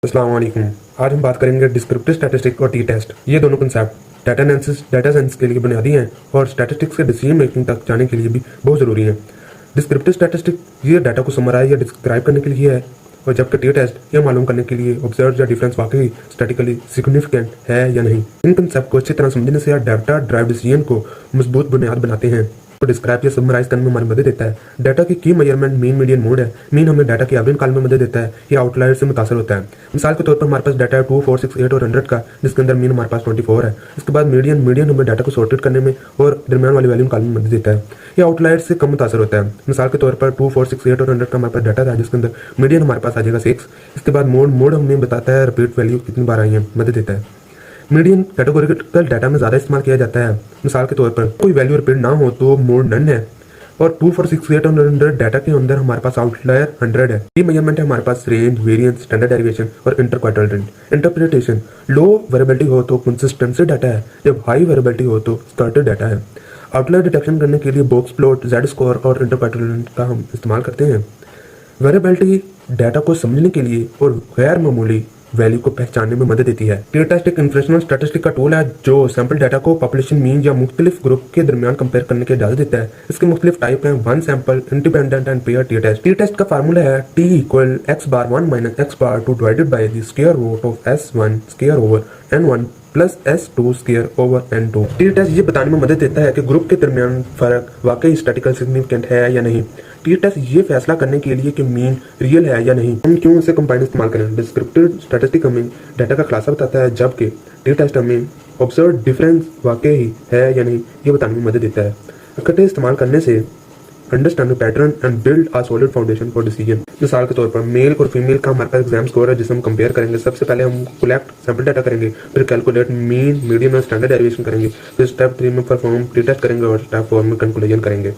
अस्सलाम वालेकुम। आज हम बात करेंगे डिस्क्रिप्टिव स्टैटिस्टिक और टी टेस्ट। ये दोनों concept data analysis, data science के लिए बुनियादी हैं और स्टैटिस्टिक्स के डिसीजन मेकिंग तक जाने के लिए भी बहुत ज़रूरी हैं। डिस्क्रिप्टिव स्टैटिस्टिक ये डाटा को समराइज या डिस्क्राइब करने के लिए है, और जबकि टी टेस्ट ये मालूम करने के लिए ऑब्जर्व या डिफरेंस वाकई स्टैटिकली सिग्निफिकेंट है या नहीं। इन कंसेप्ट को अच्छी तरह समझने से डाटा ड्राइव डिसीजन को मजबूत बुनियाद बनाते हैं। तो डिस्क्राइब या समराइज करने में हमारी मदद देता है। डाटा की मेजरमेंट मीन, मीडियन, मोड है। मीन हमें डाटा की एवरेज निकालने में मदद देता है, ये आउटलायर से मुतासर होता है। मिसाल के तौर पर हमारे पास डाटा है 2, 4, 6, 8 और 100 का, जिसके अंदर मीन हमारे पास 24 है। इसके बाद मीडियन हमें डाटा को सॉर्टेड करने में और दरमियान वाली वैल्यू निकालने में मदद देता है, ये आउटलायर से कम मुतासर होता है। मिसाल के तौर पर 2, 4, 6, 8 और 100 का हमारे पास डाटा था, जिसके अंदर मीडियन हमारे पास आ जाएगा 6। इसके बाद मोड हमें बताता है रिपीट वैल्यू कितनी बार आई है, मदद देता है। मीडियन कैटेगोरिकल डाटा में ज़्यादा इस्तेमाल किया जाता है। मिसाल के तौर पर कोई वैल्यू रिपीट ना हो तो मोड नन है, और 2, 4, 6, 8 और 100 डाटा के अंदर हमारे पास आउटलायर 100 है। ये मेजरमेंट है हमारे पास रेंज, वेरिएंस, स्टैंडर्ड डेरिवेशन और इंटरक्वार्टल रेंज। इंटरप्रिटेशन, लो वेरिएबिलिटी हो तो कंसिस्टेंसी डाटा है, जब हाई वेरिएबिलिटी हो तो स्कैटर्ड डाटा है। आउटलायर डिटेक्शन करने के लिए बॉक्स प्लॉट, जेड स्कोर और इंटरक्वार्टल रेंज का हम इस्तेमाल करते हैं। वेरिएबिलिटी डाटा को समझने के लिए और गैर मामूली वैल्यू को पहचानने में मदद देती है। टी टेस्ट एक इन्फ्रेंशनल स्टैटिस्टिक का टूल है जो सैंपल डाटा को पॉपुलेशन मीन या मुख्तलिफ ग्रुप के दरमियान कंपेयर करने की इजाजत देता है। इसके मुख्तलिफ टाइप हैं: one sample, independent and pair T test. T test का फार्मूला है T = x⁻1 - x⁻2 divided by the square root of S1 square over N1 plus S2 square over N2। T test ये बताने में मदद देता है कि ग्रुप के दरमियान फर्क वाकई स्टैटिकली सिग्निफिकेंट है या नहीं। टी टेस्ट ये फैसला करने के लिए कि मीन रियल है या नहीं। हम क्यों इसे कंबाइन इस्तेमाल करें? डिस्क्रिप्टिव स्टैटिस्टिक हमें डाटा का खुलासा बताता है, जबकि टी टेस्ट हमें ऑब्जर्व डिफरेंस वाकई है या नहीं ये बताने में मदद देता है। इकट्ठे इस्तेमाल करने से understand pattern and build a solid foundation for decision. मिसाल के तौर पर मेल और फीमेल का हमारे पास एग्जाम स्कोर है जिसे हम कंपेयर करेंगे। सबसे पहले हम कलेक्ट सैंपल डाटा करेंगे, फिर कैलकुलेट मीन, मीडियन और स्टैंडर्ड डेरिवेशन करेंगे, फिर स्टेप 3 में परफॉर्म टी टेस्ट करेंगे और स्टेप 4 में कंक्लूजन करेंगे।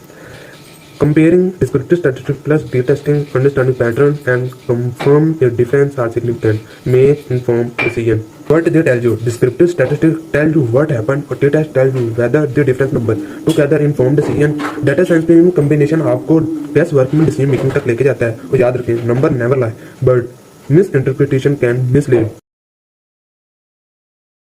Comparing descriptive statistics plus t-testing, understanding pattern and confirm if difference are significant, make informed decision. What they tell you? Descriptive statistics tell you what happened और t-test tell you whether the difference number. Together informed decision. Data science में combination आपको best work में decision making तक लेके जाता है। और याद रखें, number never lie, but misinterpretation can mislead.